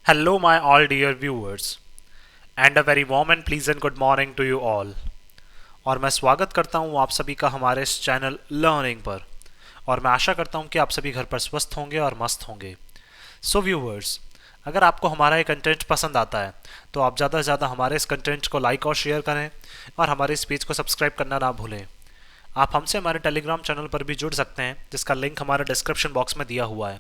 Hello, my all dear viewers, and a very warm and pleasant good morning to you all. और मैं स्वागत करता हूँ आप सभी का हमारे इस चैनल लर्निंग पर। और मैं आशा करता हूँ कि आप सभी घर पर स्वस्थ होंगे और मस्त होंगे। सो व्यूवर्स, अगर आपको हमारा ये कंटेंट पसंद आता है तो आप ज़्यादा से ज़्यादा हमारे इस कंटेंट को लाइक और शेयर करें और हमारे इस पेज को सब्सक्राइब करना ना भूलें। आप हमसे हमारे टेलीग्राम चैनल पर भी जुड़ सकते हैं, जिसका लिंक हमारे डिस्क्रिप्शन बॉक्स में दिया हुआ है।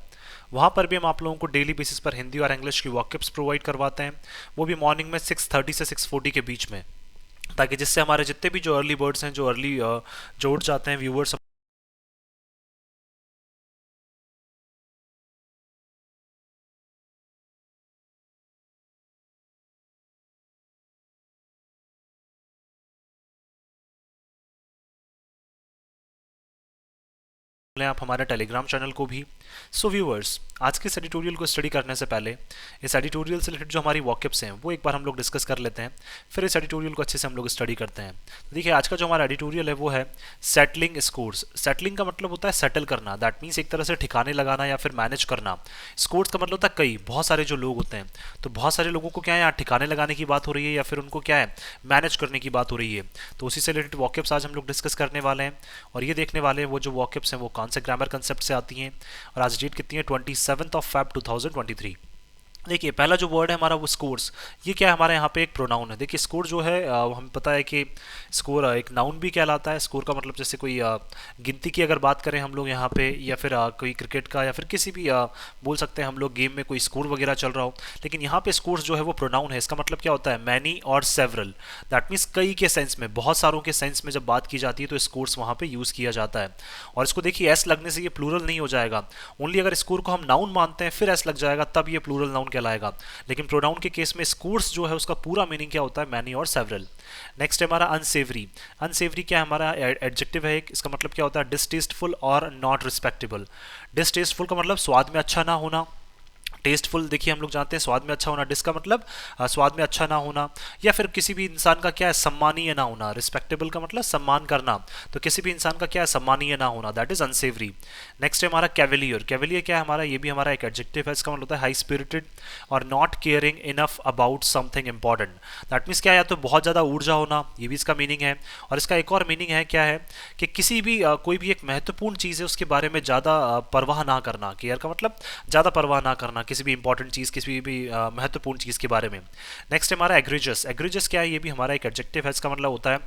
वहाँ पर भी हम आप लोगों को डेली बेसिस पर हिंदी और इंग्लिश की वॉकअप्स प्रोवाइड करवाते हैं, वो भी मॉर्निंग में 6:30 से 6:40 के बीच में, ताकि जिससे हमारे जितने भी जो अर्ली बर्ड्स हैं, जो अर्ली जो उठ जाते हैं व्यूवर्स, आप हमारे टेलीग्राम चैनल को भी। सो व्यूअर्स, आज के इस एडिटोरियल को स्टडी करने से पहले इस एडिटोरियल से रिलेटेड जो हमारी वॉकअप्स हैं वो एक बार हम लोग डिस्कस कर लेते हैं, फिर इस एडिटोरियल को अच्छे से हम लोग स्टडी करते हैं। तो देखिए, आज का जो हमारा एडिटोरियल है वो है सेटलिंग स्कोर्स। सेटलिंग का मतलब होता है सेटल करना, दैट मीन्स एक तरह से ठिकाने लगाना या फिर मैनेज करना। स्कोर्स का मतलब होता है कई बहुत सारे जो लोग होते हैं, तो बहुत सारे लोगों को क्या है यहाँ ठिकाने लगाने की बात हो रही है या फिर उनको क्या है मैनेज करने की बात हो रही है। तो उसी से रिलेटेड वॉकअप्स आज हम लोग डिस्कस करने वाले हैं और ये देखने वाले हैं वो जो वॉकअप्स हैं वो कौन से ग्रामर कंसेप्ट से आती हैं। और आज डेट कितनी है, 27 Feb 2023। देखिए, पहला जो वर्ड है हमारा वो स्कोर्स। ये क्या है, हमारे यहाँ पे एक प्रोनाउन है। देखिए, स्कोर जो है हमें पता है कि स्कोर एक नाउन भी कहलाता है। स्कोर का मतलब जैसे कोई गिनती की अगर बात करें हम लोग यहाँ पे, या फिर कोई क्रिकेट का या फिर किसी भी बोल सकते हैं हम लोग गेम में कोई स्कोर वगैरह चल रहा हो। लेकिन यहाँ पे स्कोर्स जो है वो प्रोनाउन है। इसका मतलब क्या होता है, मैनी और सेवरल। दैट मीन्स कई के सेंस में, बहुत सारों के सेंस में जब बात की जाती है तो स्कोर्स वहाँ पे यूज़ किया जाता है। और इसको देखिए, एस लगने से ये प्लूरल नहीं हो जाएगा। ओनली अगर स्कोर को हम नाउन मानते हैं फिर एस लग जाएगा, तब ये प्लूरल नाउन कहलाएगा। लेकिन प्रोनाउन के केस में स्कोर्स जो है उसका पूरा मीनिंग क्या होता है, मैनी और सेवरल। नेक्स्ट है हमारा अनसेवरी। अनसेवरी क्या है, हमारा एडजेक्टिव है एक। इसका मतलब क्या होता है, डिसटेस्टफुल और नॉट रिस्पेक्टेबल। डिसटेस्टफुल का मतलब स्वाद में अच्छा ना होना। टेस्टफुल देखिए हम लोग जानते हैं स्वाद में अच्छा होना। डिस का मतलब स्वाद में अच्छा ना होना, या फिर किसी भी इंसान का क्या है सम्मानीय ना होना। रिस्पेक्टेबल का मतलब सम्मान करना, तो किसी भी इंसान का क्या है सम्मानीय ना होना, दैट इज अनसेवरी। नेक्स्ट है हमारा कैवेलियर। कैवेलियर क्या है हमारा, ये भी हमारा एक एडजेक्टिव है। इसका मतलब होता है हाई स्पिरिटेड और not caring enough about something important. That means क्या है, या तो बहुत ज़्यादा ऊर्जा होना, ये भी इसका मीनिंग है। और इसका एक और मीनिंग है क्या है कि किसी भी कोई भी एक महत्वपूर्ण चीज़ है उसके बारे में ज़्यादा परवाह ना करना। केयर का मतलब ज़्यादा परवाह ना करना किसी भी इंपॉर्टेंट चीज़, किसी भी महत्वपूर्ण चीज़ के बारे में। नेक्स्ट हमारा एग्रीजियस। एग्रीजियस क्या है, ये भी हमारा एक एडजेक्टिव है। इसका मतलब होता है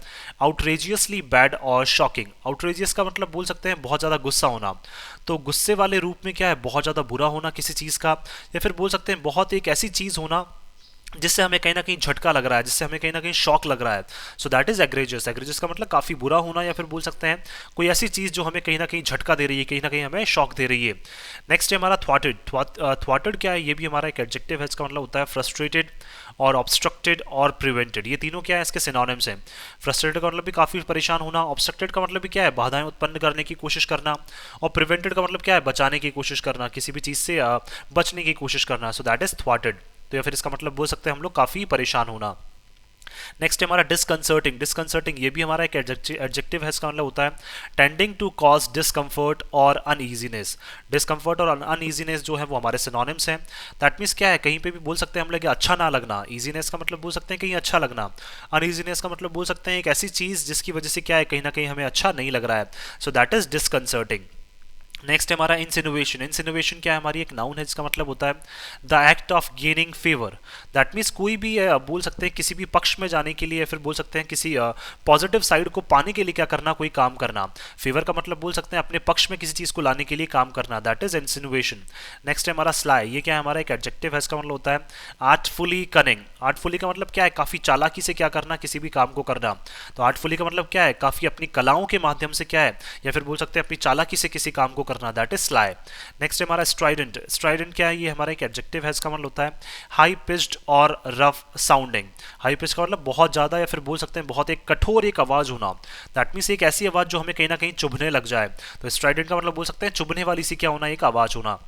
आउटरेजियसली बैड और शॉकिंग। आउटरेजियस का मतलब बोल सकते हैं बहुत ज़्यादा गुस्सा होना, तो गुस्से वाले रूप में क्या है बहुत ज़्यादा बुरा होना किसी चीज़ का, या फिर बोल सकते हैं बहुत एक ऐसी चीज़ होना जिससे हमें कहीं ना कहीं झटका लग रहा है, जिससे हमें कहीं ना कहीं शॉक लग रहा है। सो दैट इज एग्रेजियस। एग्रेजियस का मतलब काफ़ी बुरा होना, या फिर बोल सकते हैं कोई ऐसी चीज़ जो हमें कहीं ना कहीं झटका दे रही है, कहीं ना कहीं हमें शॉक दे रही है। नेक्स्ट है हमारा थ्वाटेड। थ्वाटेड क्या है, ये भी हमारा एक एडजेक्टिव है। इसका मतलब होता है फ्रस्ट्रेटेड और ऑब्स्ट्रक्टेड और प्रिवेंटेड। ये तीनों क्या है, इसके सिनोनिम्स हैं। फ्रस्ट्रेटेड का मतलब भी काफ़ी परेशान होना, ऑब्स्ट्रक्टेड का मतलब भी क्या है बाधाएं उत्पन्न करने की कोशिश करना, और प्रिवेंटेड का मतलब क्या है बचाने की कोशिश करना, किसी भी चीज़ से बचने की कोशिश करना। सो दैट इज थ्वाटेड। तो या फिर इसका मतलब बोल सकते हैं हम लोग काफ़ी परेशान होना। नेक्स्ट है हमारा डिसकंसर्टिंग। डिसकंसर्टिंग ये भी हमारा एक एडजेक्टिव है। इसका मतलब होता है टेंडिंग टू कॉज डिसकंफर्ट और अनईजीनेस। डिसकंफर्ट और अनईजीनेस जो है वो हमारे सिनोनिम्स हैं। दैट मीन्स क्या है, कहीं पे भी बोल सकते हैं हम लोग अच्छा ना लगना। ईजीनेस का मतलब बोल सकते हैं कहीं अच्छा लगना। अनईजीनेस का मतलब बोल सकते हैं एक ऐसी चीज़ जिसकी वजह से क्या है कहीं ना कहीं हमें अच्छा नहीं लग रहा है। सो दैट इज डिसकंसर्टिंग। नेक्स्ट है हमारा इंसिनुएशन। इंसिनुएशन क्या है, हमारी एक नाउन है जिसका मतलब होता है the act of gaining favour. That means कोई भी बोल सकते हैं किसी भी पक्ष में जाने के लिए, या फिर बोल सकते हैं किसी पॉजिटिव साइड को पाने के लिए क्या करना, कोई काम करना। फेवर का मतलब बोल सकते हैं अपने पक्ष में किसी चीज़ को लाने के लिए काम करना, दैट इज इंसिनुएशन। नेक्स्ट है हमारा स्लाई। ये क्या है, हमारा एक एडजेक्टिव है। इसका मतलब होता है आर्टफुली कनिंग। आर्टफुली का मतलब क्या है, काफ़ी चालाकी से क्या करना, किसी भी काम को करना। तो आर्टफुली का मतलब क्या है, काफ़ी अपनी कलाओं के माध्यम से क्या है, या फिर बोल सकते हैं अपनी चालाकी से किसी काम को करना, दैट इज स्लाई। नेक्स्ट हमारा स्ट्राइडेंट। स्ट्राइडेंट क्या है, ये हमारा एक एडजेक्टिव है। इसका मतलब होता है हाई पिच्ड और रफ साउंडिंग। हाई पिच का मतलब बहुत ज़्यादा, या फिर बोल सकते हैं बहुत एक कठोर एक आवाज़ होना। दैट मीन्स एक ऐसी आवाज़ जो हमें कहीं ना कहीं चुभने लग जाए। तो स्ट्राइडेंट का मतलब बोल सकते हैं चुभने वाली सी क्या होना, एक आवाज़ होना।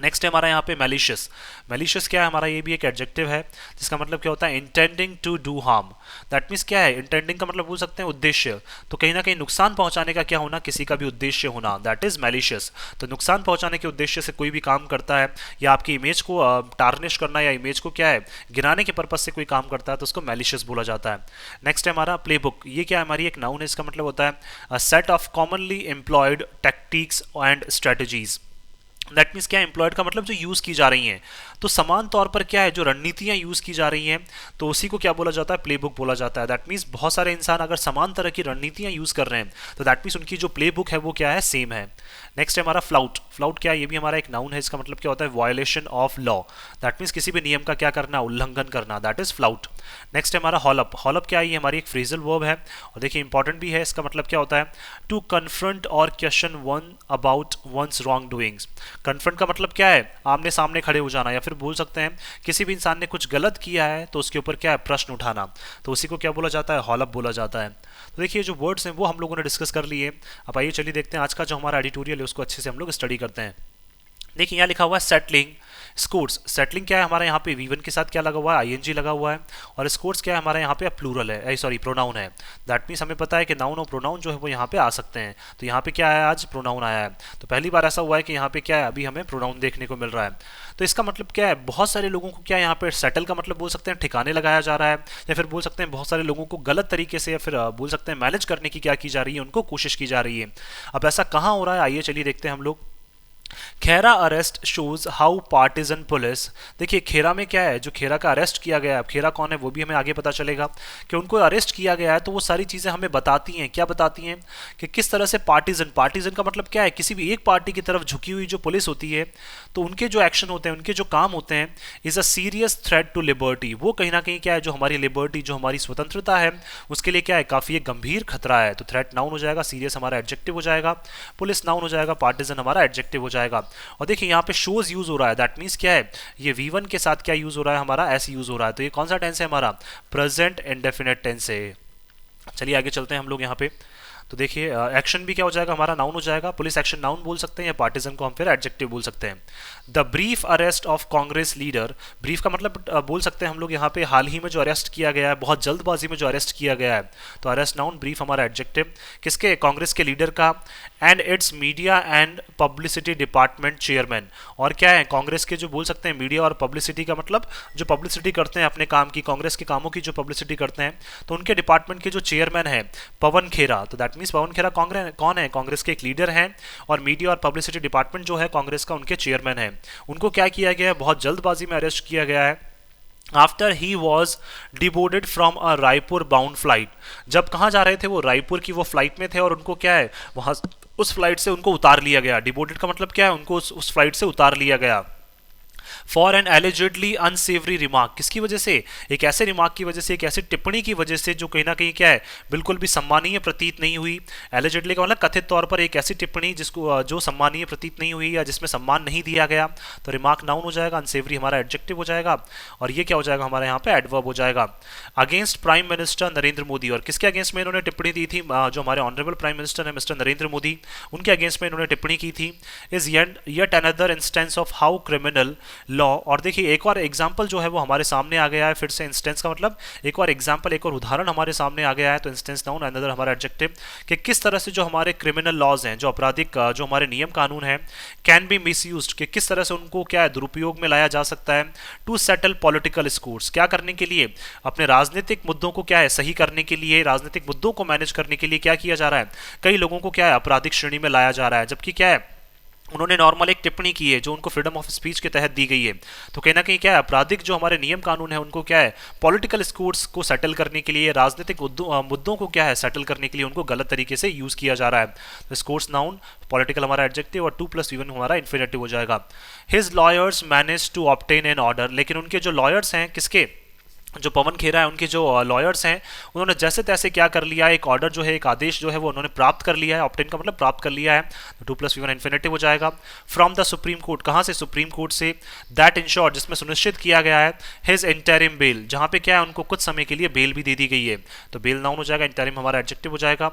नेक्स्ट है हमारा यहाँ पे मैलिशियस। मैलिशियस क्या है हमारा, ये भी एक एडजेक्टिव है जिसका मतलब क्या होता है intending to do harm. That means क्या है, इंटेंडिंग का मतलब बोल सकते हैं उद्देश्य, तो कहीं ना कहीं नुकसान पहुंचाने का क्या होना, किसी का भी उद्देश्य होना, दैट इज मैलिशियस। तो नुकसान पहुंचाने के उद्देश्य से कोई भी काम करता है या आपकी इमेज को टार्निश करना या इमेज को क्या है गिराने के पर्पज से कोई काम करता है तो उसको मैलिशियस बोला जाता है। नेक्स्ट है हमारा प्ले बुक। ये क्या है, हमारी एक नाउन है, इसका मतलब होता है set of commonly employed tactics and strategies. That means क्या है, एम्प्लॉयड का मतलब जो यूज़ की जा रही हैं, तो समान तौर पर क्या है जो रणनीतियाँ यूज़ की जा रही हैं तो उसी को क्या बोला जाता है, प्लेबुक बोला जाता है। दैट मीन्स बहुत सारे इंसान अगर समान तरह की रणनीतियाँ यूज़ कर रहे हैं तो दैट मीन्स उनकी जो प्लेबुक है वो क्या है, सेम है। नेक्स्ट है हमारा फ्लाउट। फ्लाउट क्या है, ये भी हमारा एक नाउन है, इसका मतलब क्या होता है violation of law. That means किसी भी नियम का क्या करना, उल्लंघन करना, दैट इज फ्लाउट। नेक्स्ट है हमारा हॉल अप। हॉल अप क्या है, ये हमारी एक फ्रेजल वर्ब है और देखिए इंपॉर्टेंट भी है, इसका मतलब क्या होता है टू कन्फ्रंट और question one about one's wrong doings. Confront का मतलब क्या है, आमने सामने खड़े हो जाना, या फिर बोल सकते हैं किसी भी इंसान ने कुछ गलत किया है तो उसके ऊपर क्या है, प्रश्न उठाना, तो उसी को क्या बोला जाता है, हॉल अप बोला जाता है। तो देखिए जो वर्ड्स हैं वो हम लोगों ने डिस्कस कर लिए। अब आइए चलिए देखते हैं आज का जो हमारा एडिटोरियल है उसको अच्छे से हम लोग स्टडी करते हैं। देखिए यहाँ लिखा हुआ है सेटलिंग स्कोर्ट्स। सेटलिंग क्या है हमारे यहाँ पे वी1 के साथ क्या लगा हुआ है, आईएनजी लगा हुआ है, और स्कोर्ट्स क्या है हमारे यहाँ पे प्लूरल है, सॉरी प्रोनाउन है। दैट मीन्स हमें पता है कि नाउन और प्रोनाउन जो है वो यहाँ पे आ सकते हैं, तो यहाँ पे क्या है, आज प्रोनाउन आया है। तो पहली बार ऐसा हुआ है कि यहाँ पे क्या है, अभी हमें प्रोनाउन देखने को मिल रहा है। तो इसका मतलब क्या है, बहुत सारे लोगों को क्या यहाँ पे सेटल का मतलब बोल सकते हैं ठिकाने लगाया जा रहा है, या फिर बोल सकते हैं बहुत सारे लोगों को गलत तरीके से या फिर बोल सकते हैं मैनेज करने की क्या की जा रही है, उनको कोशिश की जा रही है। अब ऐसा कहाँ हो रहा है, आइए चलिए देखते हैं हम लोग। Khera arrest shows how partisan police. देखिए खेरा में क्या है, जो खेरा का अरेस्ट किया गया है, अब खेरा कौन है वो भी हमें आगे पता चलेगा कि उनको अरेस्ट किया गया है, तो वो सारी चीज़ें हमें बताती हैं, क्या बताती हैं कि किस तरह से पार्टिजन, पार्टिजन का मतलब क्या है, किसी भी एक पार्टी की तरफ झुकी हुई जो पुलिस होती है, तो उनके जो एक्शन होते हैं, उनके जो काम होते हैं, is a serious threat to liberty. वो कहीं ना कहीं क्या है, जो हमारी लिबर्टी, जो हमारी स्वतंत्रता है, उसके लिए क्या है, काफ़ी एक गंभीर खतरा है। तो थ्रेट नाउन हो जाएगा, सीरियस हमारा एडजेक्टिव हो जाएगा, पुलिस नाउन हो जाएगा, पार्टिजन हमारा एडजेक्टिव हो जाएगा। और देखिए यहाँ पे शोज यूज हो रहा है, दैट मीन्स क्या है, ये V1 के साथ क्या यूज हो रहा है, हमारा एस यूज हो रहा है। तो ये कौन सा टेंस है हमारा, प्रेजेंट इंडेफिनिट टेंस है। चलिए आगे चलते हैं हम लोग यहाँ पे। तो देखिए एक्शन भी क्या हो जाएगा, हमारा नाउन हो जाएगा, पुलिस एक्शन नाउन बोल सकते हैं, या पार्टिजन को हम फिर एडजेक्टिव बोल सकते हैं। The brief arrest of Congress leader. Brief का मतलब बोल सकते हैं हम लोग यहाँ पे हाल ही में जो अरेस्ट किया गया है, बहुत जल्दबाजी में जो अरेस्ट किया गया है, तो अरेस्ट नाउन, ब्रीफ हमारा एडजेक्टिव, किसके, कांग्रेस के लीडर का, and it's media and publicity department chairman. और क्या है, कांग्रेस के जो बोल सकते हैं मीडिया और पब्लिसिटी का मतलब जो पब्लिसिटी करते हैं अपने काम की, कांग्रेस के कामों की जो पब्लिसिटी करते हैं, तो उनके डिपार्टमेंट के जो चेयरमैन है पवन खेरा। तो दैट मीन्स पवन खेरा कौन है, कांग्रेस के एक लीडर हैं, और मीडिया और पब्लिसिटी डिपार्टमेंट जो है कांग्रेस का, उनके चेयरमैन है। उनको क्या किया गया है, बहुत जल्दबाजी में अरेस्ट किया गया है, after he was deboarded from a Raipur bound flight. जब कहाँ जा रहे थे वो, रायपुर की वो फ्लाइट में थे, और उनको क्या है वहाँ उस फ्लाइट से उनको उतार लिया गया। डिबोर्डेड का मतलब क्या है, उनको उस फ्लाइट से उतार लिया गया। फॉर एन एलिजिडली अनसेवरी रिमार्क, किसकी वजह से, एक ऐसे रिमार्क की वजह से, एक ऐसी टिप्पणी की वजह से जो कहीं ना कहीं क्या है, बिल्कुल भी सम्मानीय प्रतीत नहीं हुई। एलिजिडली का मतलब कथित तौर पर एक ऐसी टिप्पणी जिसको जो सम्मानीय प्रतीत नहीं हुई या जिसमें सम्मान नहीं दिया गया, तो रिमार्क नाउन हो जाएगा, अनसेवरी हमारा एडजेक्टिव हो जाएगा, और ये क्या हो जाएगा हमारे यहाँ पे एडवर्ब हो जाएगा। Against prime minister Narendra Modi, और किसके अगेंस्ट में इन्होंने टिप्पणी दी थी, जो हमारे ऑनरेबल प्राइम मिनिस्टर है मिस्टर नरेंद्र मोदी, उनके अगेंस्ट में इन्होंने टिप्पणी की थी। Is yet another instance of how criminal law. और देखिए एक और एग्जाम्पल जो है वो हमारे सामने आ गया है, फिर से इंस्टेंस का मतलब एक और एग्जाम्पल, एक और उदाहरण हमारे सामने आ गया है, तो इंस्टेंस नाउन, अनदर हमारा एडजेक्टिव, कि किस तरह से जो हमारे क्रिमिनल लॉज हैं, जो आपराधिक जो हमारे नियम कानून हैं, कैन बी मिसयूज्ड, कि किस तरह से उनको क्या है दुरुपयोग में लाया जा सकता है, टू सेटल पॉलिटिकल स्कोर्स, क्या करने के लिए, अपने राजनीतिक मुद्दों को क्या है सही करने के लिए, राजनीतिक मुद्दों को मैनेज करने के लिए क्या किया जा रहा है, कई लोगों को क्या है आपराधिक श्रेणी में लाया जा रहा है, जबकि क्या है उन्होंने नॉर्मल एक टिप्पणी की है जो उनको फ्रीडम ऑफ स्पीच के तहत दी गई है। तो कहीं ना कहीं क्या है आपराधिक जो हमारे नियम कानून है उनको क्या है पॉलिटिकल स्कोर्स को सेटल करने के लिए, राजनीतिक मुद्दों को क्या है सेटल करने के लिए उनको गलत तरीके से यूज किया जा रहा है। तो स्कोर्स नाउन, पॉलिटिकल हमारा एडजेक्टिव, और 2+V1 हमारा इन्फिनेटिव हो जाएगा। His lawyers manage to obtain an order, लेकिन उनके जो लॉयर्स हैं किसके, जो पवन खेरा है उनके जो लॉयर्स हैं उन्होंने जैसे तैसे क्या कर लिया है, एक ऑर्डर जो है, एक आदेश जो है वो उन्होंने प्राप्त कर लिया है, ऑब्टेन का मतलब प्राप्त कर लिया है, तो 2+v1 इन्फिनेटिव हो जाएगा फ्रॉम द सुप्रीम कोर्ट। कहाँ से? सुप्रीम कोर्ट से। दैट इंश्योर, जिसमें सुनिश्चित किया गया है, हिज इंटरिम बेल, जहाँ पे क्या है उनको कुछ समय के लिए बेल भी दे दी गई है, तो बेल नाउन हो जाएगा, इंटरिम हमारा एडजेक्टिव हो जाएगा।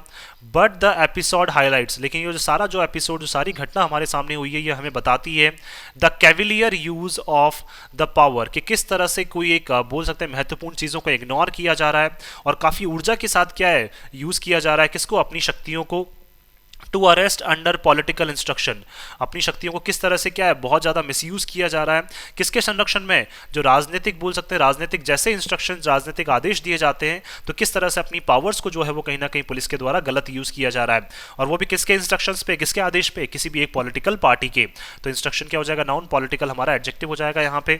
बट द एपिसोड हाईलाइट्स, लेकिन ये जो सारा जो एपिसोड, जो सारी घटना हमारे सामने हुई है, ये हमें बताती है the cavalier use of the power, कि किस तरह से कोई एक बोल सकते हैं महत्वपूर्ण चीज़ों को इग्नोर किया जा रहा है और काफ़ी ऊर्जा के साथ क्या है यूज़ किया जा रहा है, किसको? अपनी शक्तियों को, to arrest under political instruction, अपनी शक्तियों को किस तरह से क्या है बहुत ज़्यादा मिसयूज़ किया जा रहा है, किसके संरक्षण में? जो राजनीतिक बोल सकते हैं, राजनीतिक जैसे इंस्ट्रक्शन, राजनीतिक आदेश दिए जाते हैं, तो किस तरह से अपनी पावर्स को जो है वो कहीं ना कहीं पुलिस के द्वारा गलत यूज़ किया जा रहा है, और वो भी किसके इंस्ट्रक्शंस पे, किसके आदेश पे? किसी भी एक पॉलिटिकल पार्टी के। तो इंस्ट्रक्शन क्या हो जाएगा? नाउन, पॉलिटिकल हमारा एडजेक्टिव हो जाएगा यहाँ पे,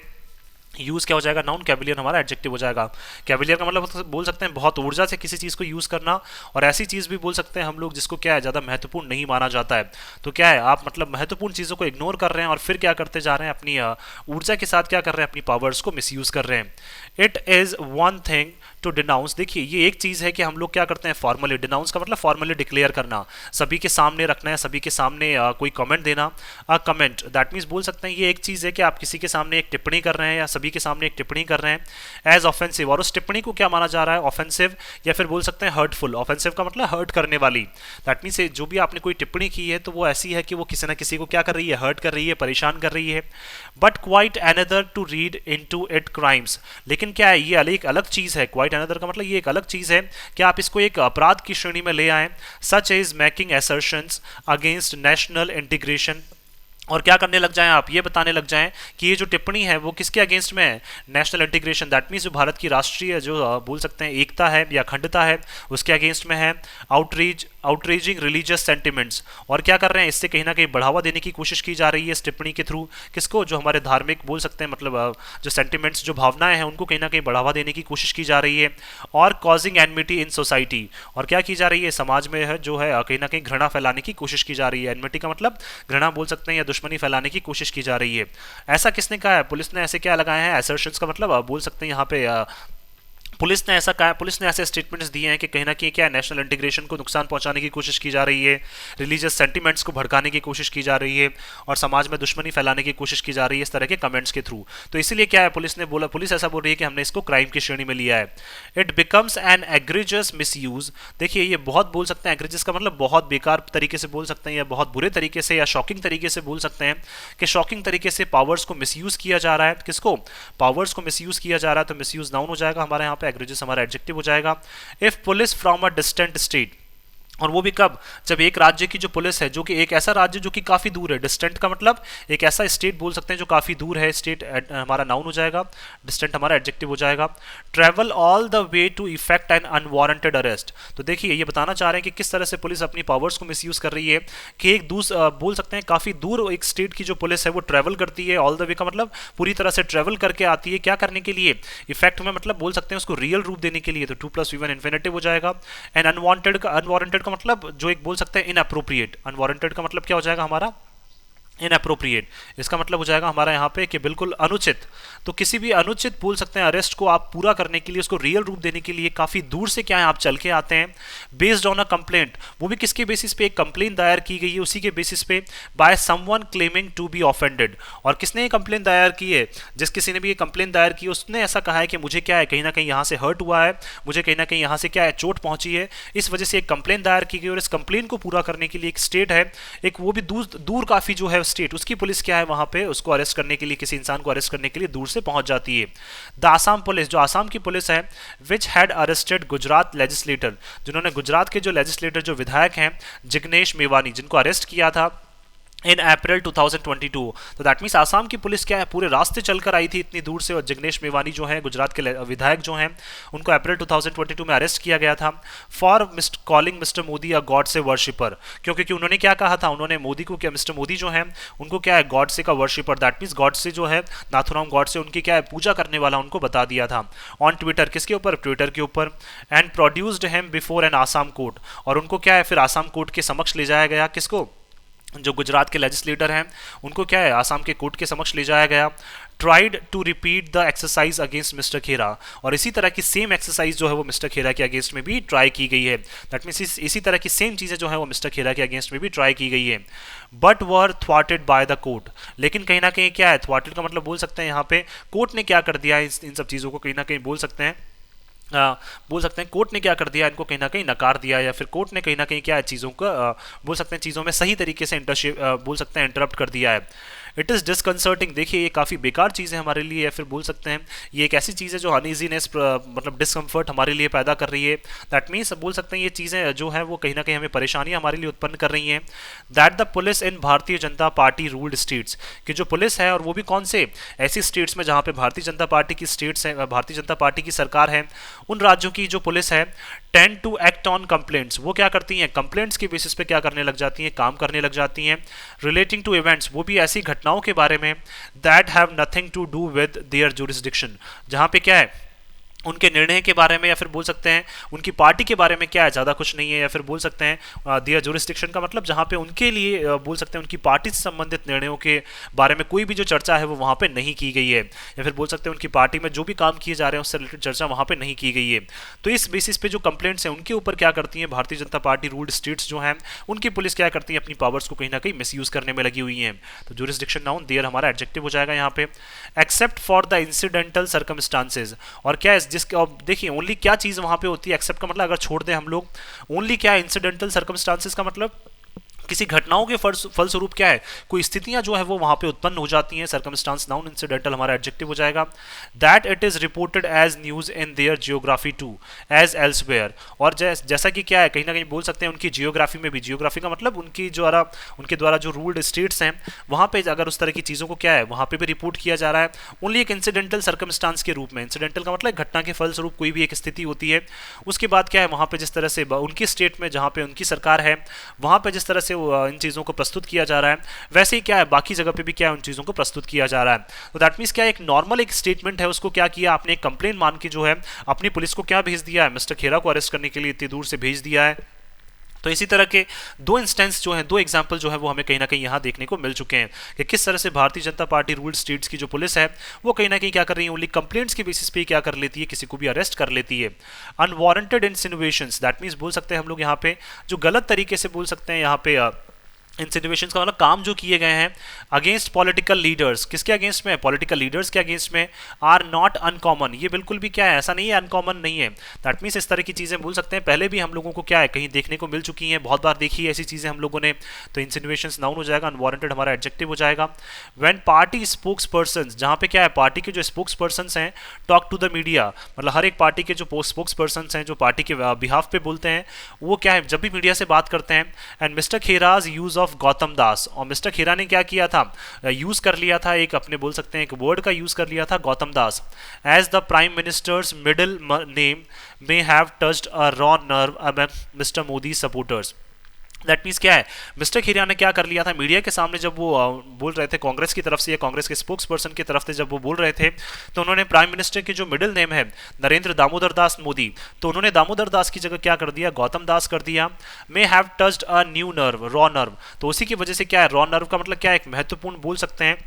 यूज क्या हो जाएगा? नाउन, कैविलियर हमारा एडजेक्टिव हो जाएगा। कैविलियर का मतलब बोल सकते हैं बहुत ऊर्जा से किसी चीज़ को यूज़ करना, और ऐसी चीज़ भी बोल सकते हैं हम लोग जिसको क्या है ज़्यादा महत्वपूर्ण नहीं माना जाता है, तो क्या है आप मतलब महत्वपूर्ण चीज़ों को इग्नोर कर रहे हैं और फिर क्या करते जा रहे हैं, अपनी ऊर्जा के साथ क्या कर रहे हैं, अपनी पावर्स को मिसयूज़ कर रहे हैं। It is one thing to denounce, देखिए ये एक चीज़ है कि हम लोग क्या करते हैं फॉर्मली, डिनाउंस का मतलब फॉर्मली डिक्लेयर करना, सभी के सामने रखना है, सभी के सामने कोई कमेंट देना। कमेंट दैट मीन्स बोल सकते हैं ये एक चीज़ है कि आप किसी के सामने एक टिप्पणी कर रहे हैं या सभी के सामने एक टिप्पणी कर रहे हैं एज ऑफेंसिव, और उस टिप्पणी को क्या माना जा रहा है? ऑफेंसिव, या फिर बोल सकते हैं हर्टफुल। ऑफेंसिव का मतलब हर्ट करने वाली, दैट मीन्स जो भी आपने कोई टिप्पणी की है तो वो ऐसी है कि वो किसी ना किसी को क्या कर रही है? हर्ट कर रही है, परेशान कर रही है। But quite another to read into it crimes, लेकिन क्या है ये एक अलग चीज़ है, क्वाइट अनदर का मतलब ये एक अलग चीज़ है कि आप इसको एक अपराध की श्रेणी में ले आए, such is making assertions against national integration, और क्या करने लग जाएं आप? ये बताने लग जाएं कि ये जो टिप्पणी है वो किसके अगेंस्ट में है? नेशनल इंटीग्रेशन, दैट मीन्स जो भारत की राष्ट्रीय जो बोल सकते हैं एकता है या अखंडता है उसके अगेंस्ट में है। आउटरीजिंग रिलीजियस सेंटिमेंट्स, और क्या कर रहे हैं? इससे कहीं ना कहीं बढ़ावा देने की कोशिश की जा रही है इस टिप्पणी के थ्रू, किसको? जो हमारे धार्मिक बोल सकते हैं मतलब जो सेंटिमेंट्स, जो भावनाएं हैं उनको कहीं ना कहीं बढ़ावा देने की कोशिश की जा रही है। और कॉजिंग एनमिटी इन सोसाइटी, और क्या की जा रही है? समाज में है जो है कहीं ना कहीं घृणा फैलाने की कोशिश की जा रही है। एनमिटी का मतलब घृणा बोल सकते हैं या दुश्मनी फैलाने की कोशिश की जा रही है। ऐसा किसने कहा है? पुलिस ने ऐसे क्या लगाए हैं? असर्शंस का मतलब बोल सकते हैं यहाँ पे पुलिस ने ऐसा कहा, पुलिस ने ऐसे स्टेटमेंट्स दिए हैं कि कहीं ना कहीं क्या नेशनल इंटीग्रेशन को नुकसान पहुंचाने की कोशिश की जा रही है, रिलीजियस सेंटिमेंट्स को भड़काने की कोशिश की जा रही है, और समाज में दुश्मनी फैलाने की कोशिश की जा रही है इस तरह के कमेंट्स के थ्रू। तो इसीलिए क्या है पुलिस ने बोला, पुलिस ऐसा बोल रही है कि हमने इसको क्राइम की श्रेणी में लिया है। It becomes N egregious misuse, देखिए ये बहुत बोल सकते हैं, एग्रीजियस का मतलब बहुत बेकार तरीके से बोल सकते हैं या बहुत बुरे तरीके से या शॉकिंग तरीके से बोल सकते हैं कि शॉकिंग तरीके से पावर्स को मिसयूज किया जा रहा है। किसको? पावर्स को मिसयूज किया जा रहा है, तो मिसयूज नाउन हो जाएगा हमारे यहाँ पे, एग्रीजियस हमारा एडजेक्टिव हो जाएगा। If police from a distant state, और वो भी कब? जब एक राज्य की जो पुलिस है, जो कि एक ऐसा राज्य जो कि काफ़ी दूर है, डिस्टेंट का मतलब एक ऐसा स्टेट बोल सकते हैं जो काफ़ी दूर है, स्टेट हमारा नाउन हो जाएगा, डिस्टेंट हमारा एडजेक्टिव हो जाएगा। Travel all the way to effect an unwarranted arrest, तो देखिए ये बताना चाह रहे हैं कि किस तरह से पुलिस अपनी पावर्स को मिसयूज कर रही है कि एक बोल सकते हैं काफ़ी दूर एक स्टेट की जो पुलिस है वो ट्रैवल करती है, ऑल द वे का मतलब पूरी तरह से ट्रैवल करके आती है, क्या करने के लिए? इफेक्ट में मतलब बोल सकते हैं उसको रियल रूप देने के लिए, तो 2+v1 इन्फिनेटिव हो जाएगा। एंड अनवांटेड का मतलब जो एक बोल सकते हैं इनअप्रोप्रिएट, अनवारंटेड का मतलब क्या हो जाएगा हमारा? इनअप्रोप्रिएट, इसका मतलब हो जाएगा हमारा यहाँ पे कि बिल्कुल अनुचित। तो किसी भी अनुचित बोल सकते हैं अरेस्ट को आप पूरा करने के लिए, उसको रियल रूप देने के लिए काफ़ी दूर से क्या है आप चल के आते हैं। बेस्ड ऑन अ कंप्लेंट, वो भी किसके बेसिस पे? एक कंप्लेंट दायर की गई है उसी के बेसिस पे, by someone claiming to be offended, और किसने ये कंप्लेंट दायर की है? जिस किसी ने भी ये कंप्लेंट दायर की उसने ऐसा कहा है कि मुझे क्या है कहीं ना कहीं यहाँ से हर्ट हुआ है, मुझे कहीं ना कहीं यहाँ से क्या है चोट पहुंची है, इस वजह से एक कंप्लेंट दायर की गई, और इस कंप्लेंट को पूरा करने के लिए एक स्टेट है, एक वो भी दूर काफ़ी जो है स्टेट, उसकी पुलिस क्या है वहां पे उसको अरेस्ट करने के लिए, किसी इंसान को अरेस्ट करने के लिए दूर से पहुंच जाती है। द आसाम पुलिस, जो आसाम की पुलिस है, which had arrested Gujarat legislator, जिन्होंने गुजरात के जो लेजिस्लेटर जो विधायक हैं जिग्नेश मेवानी, जिनको अरेस्ट किया था इन अप्रैल 2022, तो दैट मीन्स आसाम की पुलिस क्या है पूरे रास्ते चलकर आई थी इतनी दूर से, और जिग्नेश मेवानी जो है गुजरात के विधायक जो हैं उनको अप्रैल 2022 में अरेस्ट किया गया था for calling mister Modi a God से वर्शिपर, क्योंकि उन्होंने क्या कहा था? उन्होंने मोदी को क्या, मिस्टर मोदी जो है उनको क्या है गॉड से का वर्शिपर, दैट मीन्स गॉड से जो है नाथुराम गॉड से उनकी क्या है पूजा करने वाला उनको बता दिया था ऑन ट्विटर, किसके ऊपर? ट्विटर के ऊपर। And produced him before N Assam court, और उनको क्या है फिर आसाम कोर्ट के समक्ष ले जाया गया, किसको? जो गुजरात के लेजिस्लेटर हैं उनको क्या है आसाम के कोर्ट के समक्ष ले जाया गया, tried to repeat the exercise against mister Khera, और इसी तरह की सेम एक्सरसाइज जो है वो मिस्टर खेरा के अगेंस्ट में भी ट्राई की गई है। दैट मीन्स इसी तरह की सेम चीज़ें जो है वो मिस्टर खेरा के अगेंस्ट में भी ट्राई की गई है, बट वर थ्वाटेड बाय द कोर्ट। लेकिन कहीं ना कहीं क्या है, थ्वाटेड का मतलब बोल सकते हैं यहाँ पे कोर्ट ने क्या कर दिया है, इन सब चीज़ों को कहीं ना कहीं बोल सकते हैं कोर्ट ने क्या कर दिया, इनको कहीं ना कहीं नकार दिया, या फिर कोर्ट ने कहीं ना कहीं क्या है चीज़ों का बोल सकते हैं चीज़ों में सही तरीके से बोल सकते हैं इंटरप्ट कर दिया है। इट इज़ डिसकंसर्टिंग, देखिए ये काफ़ी बेकार चीज़ है हमारे लिए, या फिर बोल सकते हैं ये एक ऐसी चीज़ है जो अनईजीनेस मतलब डिसकंफर्ट हमारे लिए पैदा कर रही है। दैट मीन्स बोल सकते हैं ये चीज़ें जो है वो कहीं ना कहीं हमें परेशानियां हमारे लिए उत्पन्न कर रही हैं। That the police in Bharatiya Janata party ruled states, कि जो पुलिस है और वो भी कौन से ऐसी स्टेट्स में जहाँ पे भारतीय जनता पार्टी की स्टेट्स है, भारतीय जनता पार्टी की सरकार है, उन राज्यों की जो पुलिस है tend to act on complaints, वो क्या करती हैं कंप्लेंट्स के बेसिस पे क्या करने लग जाती हैं, काम करने लग जाती हैं, रिलेटिंग टू इवेंट्स, वो भी ऐसी घटनाओं के बारे में that have nothing to do with their jurisdiction, जहां पे क्या है उनके निर्णय के बारे में, या फिर बोल सकते हैं उनकी पार्टी के बारे में क्या है ज़्यादा कुछ नहीं है, या फिर बोल सकते हैं दियर जुरिस्डिक्शन का मतलब जहाँ पे उनके लिए बोल सकते हैं उनकी पार्टी से संबंधित निर्णयों के बारे में कोई भी जो चर्चा है वो वहाँ पे नहीं की गई है, या फिर बोल सकते हैं उनकी पार्टी में जो भी काम किए जा रहे हैं उससे रिलेटेड चर्चा वहाँ पे नहीं की गई है। तो इस बेसिस पे जो कंप्लेंट्स हैं उनके ऊपर क्या करती है Bharatiya Janata party ruled states जो हैं उनकी पुलिस क्या करती है अपनी पावर्स को कहीं ना कहीं मिसयूज करने में लगी हुई है। तो जुरिस्डिक्शन नाउन देयर हमारा एडजेक्टिव हो जाएगा यहाँ पे, except for the incidental circumstances, और क्या है जिसके देखिए ओनली क्या चीज़ वहाँ पे होती है, एक्सेप्ट का मतलब अगर छोड़ दें हम लोग, ओनली क्या है इंसिडेंटल सर्कमस्टांसेस का मतलब किसी घटनाओं के फलस्वरूप क्या है कोई स्थितियां जो है वो वहां पे उत्पन्न हो जाती हैं, सर्कमस्टांस नाउन, इंसिडेंटल हमारा एडजेक्टिव हो जाएगा। That it is reported as news in their geography too as elsewhere, और जैसा कि क्या है कहीं ना कहीं बोल सकते हैं उनकी जियोग्राफी में भी, जियोग्राफी का मतलब उनके द्वारा जो रूल्ड स्टेट्स हैं वहां पे अगर उस तरह की चीज़ों को क्या है वहां पे भी रिपोर्ट किया जा रहा है ओनली एक इंसिडेंटल सर्कमस्टांस के रूप में। इंसिडेंटल का मतलब घटना के फलस्वरूप कोई भी एक स्थिति होती है, उसके बाद क्या है वहां पे जिस तरह से उनकी स्टेट में जहां पे उनकी सरकार है वहां पे जिस तरह से इन चीज़ों को प्रस्तुत किया जा रहा है वैसे ही क्या है बाकी जगह पे भी क्या है उन चीज़ों को प्रस्तुत किया जा रहा है। तो दैट मीन्स क्या एक नॉर्मल एक स्टेटमेंट है उसको क्या किया आपने एक कंप्लेन मान के जो है अपनी पुलिस को क्या भेज दिया है, मिस्टर खेरा को अरेस्ट करने के लिए इतनी दूर से भेज दिया है। तो इसी तरह के दो इंस्टेंस जो हैं, दो एग्जाम्पल जो है वो हमें कहीं ना कहीं यहाँ देखने को मिल चुके हैं कि किस तरह से Bharatiya Janata party ruled states की जो पुलिस है वो कहीं ना कहीं क्या कर रही है ओनली कंप्लेंट्स के बेसिस पे क्या कर लेती है किसी को भी अरेस्ट कर लेती है। अनवारंटेड इंसिनुएशंस, दैट मीन्स बोल सकते हैं हम लोग यहाँ पे जो गलत तरीके से बोल सकते हैं यहाँ पे इंसिनुएशंस का मतलब काम जो किए गए हैं अगेंस्ट पॉलिटिकल लीडर्स, किसके अगेंस्ट में, पॉलिटिकल लीडर्स के अगेंस्ट में, आर नॉट अनकॉमन, ये बिल्कुल भी क्या है ऐसा नहीं है अनकॉमन नहीं है। दैट मीन्स इस तरह की चीज़ें बोल सकते हैं पहले भी हम लोगों को क्या है कहीं देखने को मिल चुकी हैं, बहुत बार देखी है ऐसी चीज़ें हम लोगों ने। तो इंसिनुएशंस नाउन हो जाएगा, अनवारंटेड हमारा एडजेक्टिव हो जाएगा। व्हेन पार्टी स्पोक्स पर्सन, जहाँ पे क्या है पार्टी के जो स्पोक्स पर्सन हैं टॉक टू द मीडिया, मतलब हर एक पार्टी के जो स्पोक्स पर्सन हैं जो पार्टी के बिहाफ पे बोलते हैं वो क्या है जब भी मीडिया से बात करते हैं। And mister Khera's use of Gautam Das, और मिस्टर खेरा ने क्या किया था यूज कर लिया था एक अपने बोल सकते हैं एक वर्ड का यूज कर लिया था Gautam Das, as the prime minister's middle name may have touched a raw nerve among mister Modi supporters. That means क्या है मिस्टर खेरिया ने क्या कर लिया था मीडिया के सामने जब वो बोल रहे थे कांग्रेस की तरफ से या कांग्रेस के स्पोक्स पर्सन की तरफ से जब वो बोल रहे थे तो उन्होंने प्राइम मिनिस्टर के जो मिडिल नेम है नरेंद्र दामोदर दास मोदी, तो उन्होंने दामोदर दास की जगह क्या कर दिया गौतम दास कर दिया। मे have touched a new nerve raw nerve, तो उसी की वजह से क्या है रॉ नर्व का मतलब क्या है एक महत्वपूर्ण बोल सकते हैं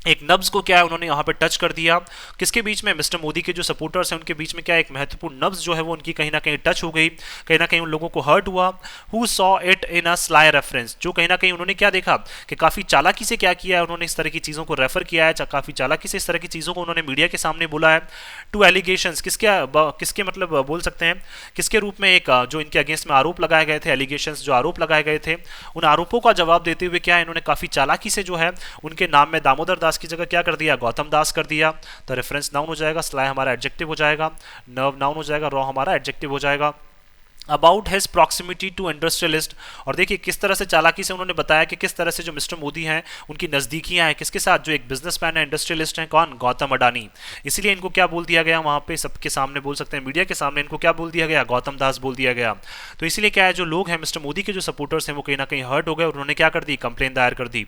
एक नब्ज को क्या है उन्होंने यहाँ पे टच कर दिया, किसके बीच में मिस्टर मोदी के जो सपोर्टर्स हैं उनके बीच में क्या एक महत्वपूर्ण नब्ज जो है वो उनकी कहीं ना कहीं टच हो गई, कहीं ना कहीं उन लोगों को हर्ट हुआ। Who saw it in a sly reference, जो कहीं ना कहीं उन्होंने क्या देखा कि काफ़ी चालाकी से क्या किया है उन्होंने इस तरह की चीज़ों को रेफर किया है, काफ़ी चालाकी से इस तरह की चीज़ों को उन्होंने मीडिया के सामने बोला है। टू एलिगेशंस, किसके मतलब बोल सकते हैं किसके रूप में एक जो इनके अगेंस्ट में आरोप लगाए गए थे, एलिगेशंस जो आरोप लगाए गए थे उन आरोपों का जवाब देते हुए क्या है इन्होंने काफ़ी चालाकी से जो है उनके नाम में दामोदर दास की जगह क्या कर दिया गौतम दास कर दिया। तो रेफरेंस नाउन हो जाएगा, स्लाई हमारा एडजेक्टिव हो जाएगा, नर्व नाउन हो जाएगा, रॉ हमारा एडजेक्टिव हो जाएगा। About his proximity to industrialist, और देखिए किस तरह से चालाकी से उन्होंने बताया कि किस तरह से जो मिस्टर मोदी हैं उनकी नज़दीकियां हैं किसके साथ, जो एक बिजनेसमैन है इंडस्ट्रियलिस्ट हैं कौन गौतम अडानी, इसीलिए इनको क्या बोल दिया गया वहाँ पे सबके सामने बोल सकते हैं मीडिया के सामने इनको क्या बोल दिया गया गौतम दास बोल दिया गया। तो इसीलिए क्या है जो लोग हैं मिस्टर मोदी के जो सपोर्टर्स हैं वो कहीं ना कहीं हर्ट हो गए और उन्होंने क्या कर दी कंप्लेन दायर कर दी।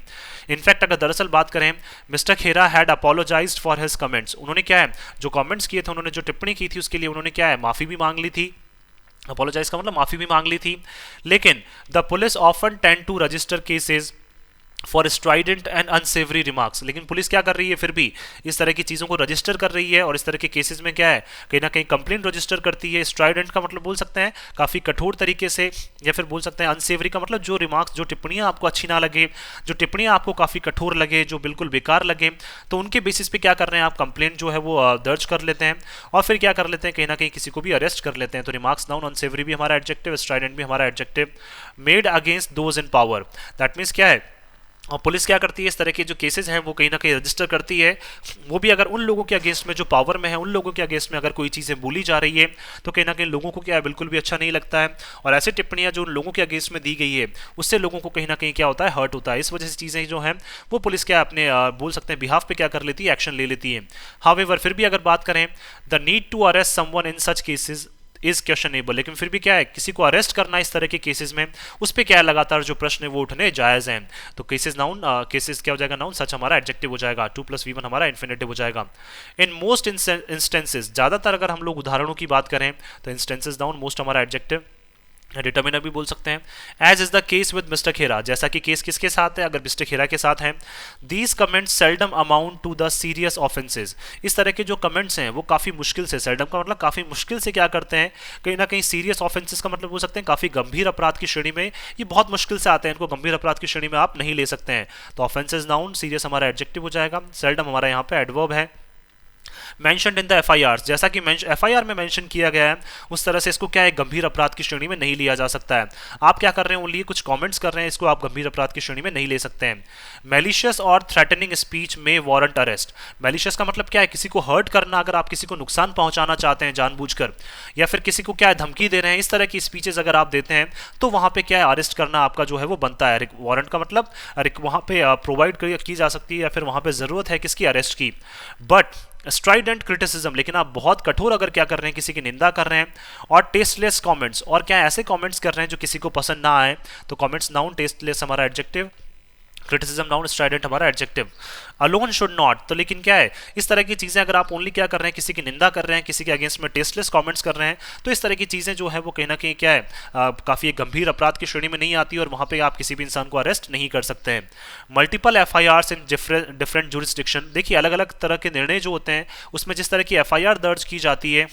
इनफैक्ट अगर दरअसल बात करें mister Khera had apologised for his comments, उन्होंने क्या है जो कमेंट्स किए थे उन्होंने जो टिप्पणी की थी उसके लिए उन्होंने क्या है माफ़ी भी मांग ली थी, अपोलोजाइज का मतलब माफी भी मांग ली थी। लेकिन the police often tend to register cases for strident and unsavoury remarks. लेकिन पुलिस क्या कर रही है, फिर भी इस तरह की चीज़ों को रजिस्टर कर रही है, और इस तरह के केसेस में क्या है, कहीं ना कहीं कंप्लेंट रजिस्टर करती है। स्ट्राइडेंट का मतलब बोल सकते हैं काफ़ी कठोर तरीके से, या फिर बोल सकते हैं अनसेवरी का मतलब जो रिमार्क्स, जो टिप्पणियाँ आपको अच्छी ना लगे, जो टिप्पणियाँ आपको काफ़ी कठोर लगे, जो बिल्कुल बेकार लगे, तो उनके बेसिस पे क्या कर रहे हैं आप, कंप्लेंट जो है वो दर्ज कर लेते हैं, और फिर क्या कर लेते हैं, कहीं ना कहीं किसी को भी अरेस्ट कर लेते हैं। तो रिमार्क्स नाउन, अनसेवरी भी हमारा एडजेक्टिव, स्ट्राइडेंट भी हमारा adjective. Made against those in power, that means क्या है, और पुलिस क्या करती है, इस तरह के जो केसेस हैं वो कहीं ना कहीं रजिस्टर करती है, वो भी अगर उन लोगों के अगेंस्ट में जो पावर में है, उन लोगों के अगेंस्ट में अगर कोई चीज़ें बोली जा रही है, तो कहीं ना कहीं लोगों को क्या है, बिल्कुल भी अच्छा नहीं लगता है। और ऐसी टिप्पणियां जो उन लोगों के अगेंस्ट में दी गई है, उससे लोगों को कहीं ना कहीं क्या होता है, हर्ट होता है। इस वजह से चीज़ें जो हैं वो पुलिस क्या अपने बोल सकते हैं बिहाफ पे क्या कर लेती है, एक्शन ले लेती है। हावेवर फिर भी अगर बात करें, the need to arrest someone in such cases is questionable, लेकिन फिर भी क्या है, किसी को अरेस्ट करना इस तरह के केसेस में, उस पर क्या है, लगातार जो प्रश्न है वो उठने जायज़ हैं। तो केसेस नाउन, केसेस क्या हो जाएगा, नाउन, सच हमारा एडजेक्टिव हो जाएगा, 2+V1 हमारा इन्फिनेटिव हो जाएगा। इन मोस्ट इंस्टेंसेस, ज़्यादातर अगर हम लोग उदाहरणों की बात करें तो इंस्टेंसेस नाउन, मोस्ट हमारा एडजेक्टिव, डिटर्मिनर भी बोल सकते हैं। As is the case with mister Khera, जैसा कि केस किसके साथ है, अगर मिस्टर खेरा के साथ हैं। These comments seldom amount to the serious offences, इस तरह के जो कमेंट्स हैं वो काफ़ी मुश्किल से, सेल्डम का मतलब काफ़ी मुश्किल से क्या करते हैं, कहीं ना कहीं सीरियस ऑफेंसेस का मतलब बोल सकते हैं काफ़ी गंभीर अपराध की श्रेणी में, ये बहुत मुश्किल से आते हैं, इनको गंभीर अपराध की श्रेणी में आप नहीं ले सकते हैं। तो ऑफेंसेज नाउन, सीरियस हमारा एडजेक्टिव हो जाएगा, सेल्डम हमारा यहाँ पे एडवर्ब है। मेंशनड इन द एफआईआर, जैसा कि एफआईआर में मेंशन किया गया है, उस तरह से इसको क्या है, गंभीर अपराध की श्रेणी में नहीं लिया जा सकता है। आप क्या कर रहे हैं, ओनली कुछ कमेंट्स कर रहे हैं, इसको आप गंभीर अपराध की श्रेणी में नहीं ले सकते हैं। मैलिशियस और थ्रेटनिंग स्पीच में वारंट अरेस्ट, मैलिशियस का मतलब क्या है, किसी को हर्ट करना, अगर आप किसी को नुकसान पहुंचाना चाहते हैं जानबूझकर, या फिर किसी को क्या है धमकी दे रहे हैं, इस तरह की स्पीचेस अगर आप देते हैं, तो वहां पे क्या है, अरेस्ट करना आपका जो है वो बनता है। वारंट का मतलब वहां पे प्रोवाइड की जा सकती है, या फिर वहां पे जरूरत है किसकी, अरेस्ट की। बट स्ट्राइडेंट क्रिटिसिज्म, लेकिन आप बहुत कठोर अगर क्या कर रहे हैं, किसी की निंदा कर रहे हैं, और टेस्टलेस कमेंट्स, और क्या ऐसे कमेंट्स कर रहे हैं जो किसी को पसंद ना आए, तो कमेंट्स नाउन, टेस्टलेस हमारा एडजेक्टिव, क्रिटिसिज्म नाउन, स्ट्राइडेंट हमारा एडजेक्टिव। अलोन शुड नॉट, तो लेकिन क्या है, इस तरह की चीज़ें अगर आप ओनली क्या कर रहे हैं, किसी की निंदा कर रहे हैं, किसी के अगेंस्ट में टेस्टलेस कमेंट्स कर रहे हैं, तो इस तरह की चीज़ें जो है वो कहीं ना कहीं क्या है, काफ़ी एक गंभीर अपराध की श्रेणी में नहीं आती, और वहाँ पे आप किसी भी इंसान को अरेस्ट नहीं कर सकते हैं। Multiple FIRs in different jurisdiction, देखिए अलग अलग तरह के निर्णय जो होते हैं, उसमें जिस तरह की एफआईआर दर्ज की जाती है,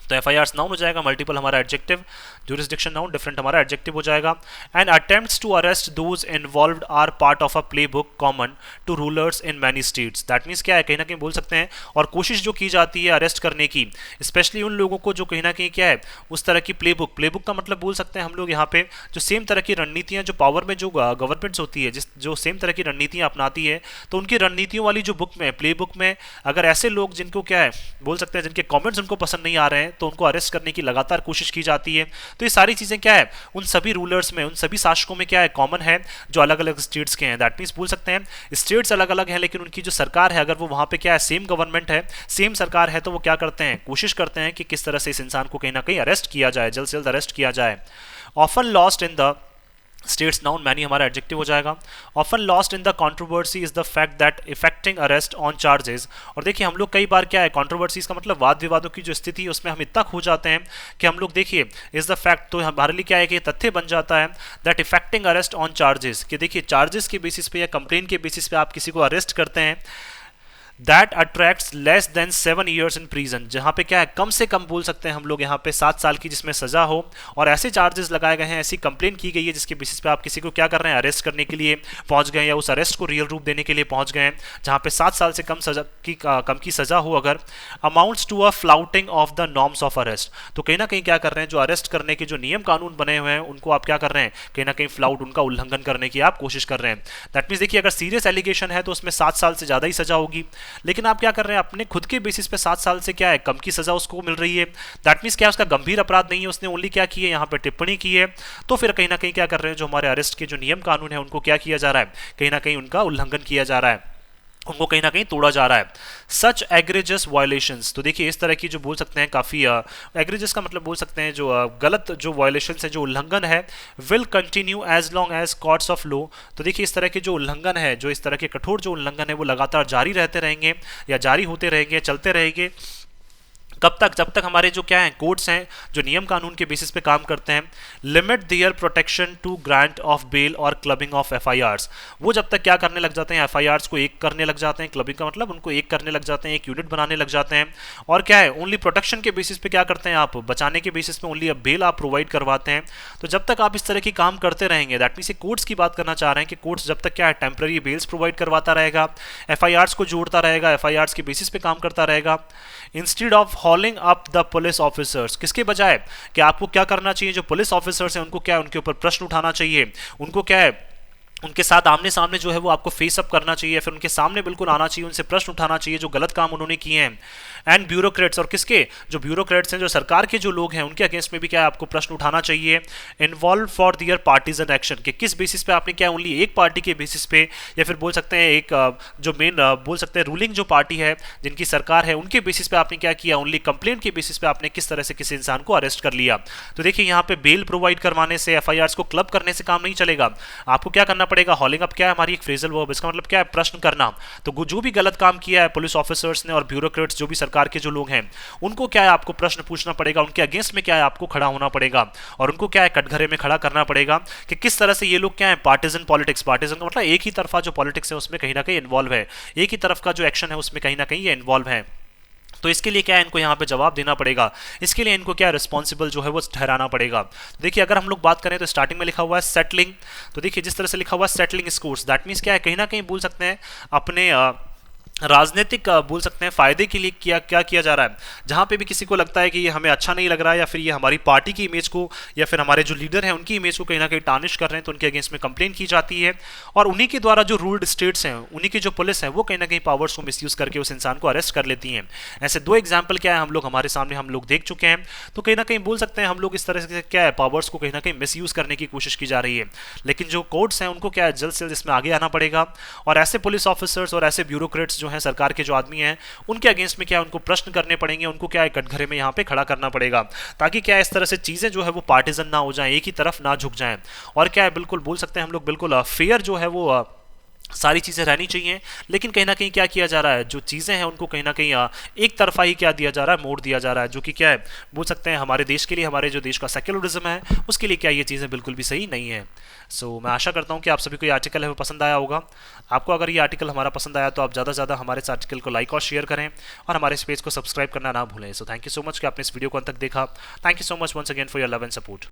तो एफआईआर नाउन हो जाएगा, मल्टीपल हमारा एडजेक्टिव, जुरिस्डिक्शन नाउन, डिफरेंट हमारा एडजेक्टिव हो जाएगा। And attempts to arrest those involved are part of a playbook common to rulers in many states, that means क्या है, कहीं ना कहीं बोल सकते हैं, और कोशिश जो की जाती है अरेस्ट करने की, स्पेशली उन लोगों को जो कहीं ना कहीं क्या है, उस तरह की प्ले बुक का मतलब बोल सकते हैं हम लोग यहाँ पे, जो सेम तरह की रणनीतियाँ, जो पावर में जो गवर्नमेंट्स होती है, जो सेम तरह की रणनीतियाँ अपनाती है, तो उनकी रणनीतियों वाली जो बुक में, प्ले बुक में, अगर ऐसे लोग जिनको क्या है बोल सकते हैं, जिनके कॉमेंट्स उनको पसंद नहीं आ रहे हैं, तो उनको अरेस्ट करने की लगातार कोशिश की जाती है। तो ये सारी चीजें क्या है, उन सभी रूलर्स में, उन सभी शासकों में क्या है, कॉमन है, जो अलग अलग स्टेट्स के हैं। दैट मीन्स बोल सकते हैं स्टेट्स अलग अलग हैं, लेकिन उनकी जो सरकार है, अगर वो वहां पे क्या है, सेम गवर्नमेंट है, सेम सरकार है, तो वो क्या करते हैं, कोशिश करते हैं कि किस तरह से इस इंसान को कहीं ना कहीं अरेस्ट किया जाए, जल्द से जल्द अरेस्ट किया जाए। Often lost in the states noun, many हमारा एडजेक्टिव हो जाएगा। Often lost in the controversy is the fact that effecting arrest on charges, और देखिए हम लोग कई बार क्या है, कंट्रोवर्सीज का मतलब वाद विवादों की जो स्थिति है, उसमें हम इतना खो जाते हैं कि हम लोग देखिए इज द फैक्ट, तो हमारे लिए क्या है कि तथ्य बन जाता है, that effecting arrest on charges, कि देखिए चार्जेस के बेसिस पे या कंप्लेन के बेसिस पे आप किसी को अरेस्ट करते हैं, that attracts less than 7 years in prison, जहाँ पे क्या है, कम से कम बोल सकते हैं हम लोग यहाँ पे 7 साल की जिसमें सजा हो, और ऐसे चार्जेस लगाए गए हैं, ऐसी कंप्लेन की गई है जिसके बेसिस पे आप किसी को क्या कर रहे हैं, अरेस्ट करने के लिए पहुंच गए, या उस अरेस्ट को रियल रूप देने के लिए पहुंच गए, जहाँ पे 7 साल से कम की सजा हो अगर, amounts to a flouting of the norms of arrest, तो कहीं ना कहीं क्या कर रहे हैं, जो अरेस्ट करने के जो नियम कानून बने हुए हैं, उनको आप क्या कर रहे हैं, कहीं ना कहीं फ्लाउट, उनका उल्लंघन करने की आप कोशिश कर रहे हैं। दैट मीन्स देखिए, अगर सीरियस एलिगेशन है तो उसमें 7 साल से ज़्यादा ही सजा होगी, लेकिन आप क्या कर रहे हैं, अपने खुद के बेसिस पे 7 साल से क्या है, कम की सजा उसको मिल रही है। दैट मीन्स क्या, उसका गंभीर अपराध नहीं है, उसने ओनली क्या की है, यहाँ पे टिप्पणी की है, तो फिर कहीं ना कहीं क्या कर रहे हैं, जो हमारे अरेस्ट के जो नियम कानून है, उनको क्या किया जा रहा है, कहीं ना कहीं उनका उल्लंघन किया जा रहा है, उनको कहीं ना कहीं तोड़ा जा रहा है। सच एग्रेजस वायलेशंस, तो देखिए इस तरह की जो बोल सकते हैं काफ़ी एग्रेजस का मतलब बोल सकते हैं जो गलत जो वायलेशंस है, जो उल्लंघन है, will continue as long as courts of law, तो देखिए इस तरह के जो उल्लंघन है, जो इस तरह के कठोर जो उल्लंघन है, वो लगातार जारी रहते रहेंगे, या जारी होते रहेंगे, चलते रहेंगे, कब तक? जब तक हमारे जो क्या है कोर्ट्स हैं जो नियम कानून के बेसिस पे काम करते हैं, limit their protection to grant of bail और क्लबिंग ऑफ एफआईआर्स, वो जब तक क्या करने लग जाते हैं, एफआईआर्स को एक करने लग जाते हैं, क्लबिंग का मतलब उनको एक करने लग जाते हैं, एक यूनिट बनाने लग जाते हैं, और क्या है ओनली प्रोटेक्शन के बेसिस पे क्या करते हैं, आप बचाने के बेसिस पे ओनली बेल आप प्रोवाइड करवाते हैं। तो जब तक आप इस तरह की काम करते रहेंगे, दैट मीन्स कोर्ट्स की बात करना चाह रहे हैं कि कोर्ट्स जब तक क्या है टेम्पररी बेल्स प्रोवाइड करवाता रहेगा, एफआईआर्स को जोड़ता रहेगा, एफआईआर्स के बेसिस पे काम करता रहेगा, instead of हॉलिंग up the police officers, किसके बजाय कि आपको क्या करना चाहिए, जो पुलिस ऑफिसर्स हैं उनको क्या है उनके ऊपर प्रश्न उठाना चाहिए, उनको क्या है उनके साथ आमने सामने जो है वो आपको फेस अप करना चाहिए, फिर उनके सामने बिल्कुल आना चाहिए, उनसे प्रश्न उठाना चाहिए जो गलत काम उन्होंने किए हैं। एंड ब्यूरोक्रेट्स, और किसके, जो ब्यूरोक्रेट्स हैं, जो सरकार के जो लोग हैं, उनके अगेंस्ट में भी क्या है आपको प्रश्न उठाना चाहिए। Involve for their partisan action, कि किस बेसिस पे आपने क्या ओनली एक पार्टी के बेसिस पे, या फिर बोल सकते हैं एक जो मेन बोल सकते हैं रूलिंग जो पार्टी है जिनकी सरकार है उनके बेसिस पे आपने क्या किया, ओनली कंप्लेंट के बेसिस पे आपने किस तरह से किसी इंसान को अरेस्ट कर लिया। तो देखिए यहाँ पे बेल प्रोवाइड करवाने से, एफआईआर्स को क्लब करने से काम नहीं चलेगा, आपको क्या करना पड़ेगा, हॉलिंग अप क्या है हमारी एक फ्रेजल वर्ब, इसका मतलब क्या है प्रश्न करना। तो जो भी गलत काम किया है पुलिस ऑफिसर्स ने और ब्यूरोक्रेट्स जो भी सरकार के जो लोग हैं उनको क्या है आपको प्रश्न पूछना पड़ेगा, उनके अगेंस्ट में क्या है आपको खड़ा होना पड़ेगा, और उनको क्या है कटघरे में खड़ा करना पड़ेगा कि किस तरह से ये लोग क्या है पार्टिजन पॉलिटिक्स, पार्टिजन का मतलब एक ही तरफा जो पॉलिटिक्स है उसमें कहीं ना कहीं इन्वॉल्व है, एक ही तरफ का जो एक्शन है उसमें कहीं ना कहीं ये इन्वॉल्व है। तो इसके लिए क्या है इनको यहाँ पे जवाब देना पड़ेगा, इसके लिए इनको क्या रिस्पॉन्सिबल जो है वो ठहराना पड़ेगा। देखिए अगर हम लोग बात करें तो स्टार्टिंग में लिखा हुआ है सेटलिंग, तो देखिए जिस तरह से लिखा हुआ है सेटलिंग स्कोर्स, दैट मीन्स क्या है कहीं ना कहीं बोल सकते हैं अपने राजनीतिक बोल सकते हैं फायदे के लिए क्या किया जा रहा है, जहां पे भी किसी को लगता है कि ये हमें अच्छा नहीं लग रहा है या फिर ये हमारी पार्टी की इमेज को या फिर हमारे जो लीडर हैं उनकी इमेज को कहीं ना कहीं टार्निश कर रहे हैं, तो उनके अगेंस्ट में कंप्लेन की जाती है, और उन्हीं के द्वारा जो रूल्ड स्टेट्स हैं, उन्हीं की जो पुलिस है वो कहीं ना कहीं पावर्स को मिसयूज करके उस इंसान को अरेस्ट कर लेती हैं। ऐसे दो एग्जाम्पल क्या है हम लोग हमारे सामने हम लोग देख चुके हैं। तो कहीं ना कहीं बोल सकते हैं हम लोग इस तरह से क्या है पावर्स को कहीं ना कहीं मिसयूज करने की कोशिश की जा रही है, लेकिन जो कोर्ट्स हैं उनको क्या है जल्द से जल्द इसमें आगे आना पड़ेगा, और ऐसे पुलिस ऑफिसर्स और ऐसे ब्यूरोक्रेट्स जो हैं सरकार के जो हैं उनके अगेंस्ट में क्या उनको प्रश्न करने पड़ेंगे, उनको क्या है कटघरे में यहाँ पे खड़ा करना पड़ेगा, ताकि क्या इस तरह से चीजें जो है वो पार्टिजन ना हो जाएं, एक ही तरफ ना झुक जाएं, और क्या है बिल्कुल बोल सकते हैं हम लोग बिल्कुल फेयर जो है वो सारी चीज़ें रहनी चाहिए। लेकिन कहीं ना कहीं क्या किया जा रहा है, जो चीज़ें हैं उनको कहीं ना कहीं एक तरफा ही क्या दिया जा रहा है, मोड़ दिया जा रहा है, जो कि क्या है बोल सकते हैं हमारे देश के लिए, हमारे जो देश का सेक्युलरिज्म है उसके लिए क्या ये चीज़ें बिल्कुल भी सही नहीं है। सो मैं आशा करता हूँ कि आप सभी को ये आर्टिकल है वो पसंद आया होगा। आपको अगर ये आर्टिकल हमारा पसंद आया तो आप ज़्यादा से ज़्यादा हमारे इस आर्टिकल को लाइक और शेयर करें, और हमारे इस पेज को सब्सक्राइब करना ना भूलें। So thank you so much कि आपने इस वीडियो को अंत तक देखा। Thank you so much once again for your love and support.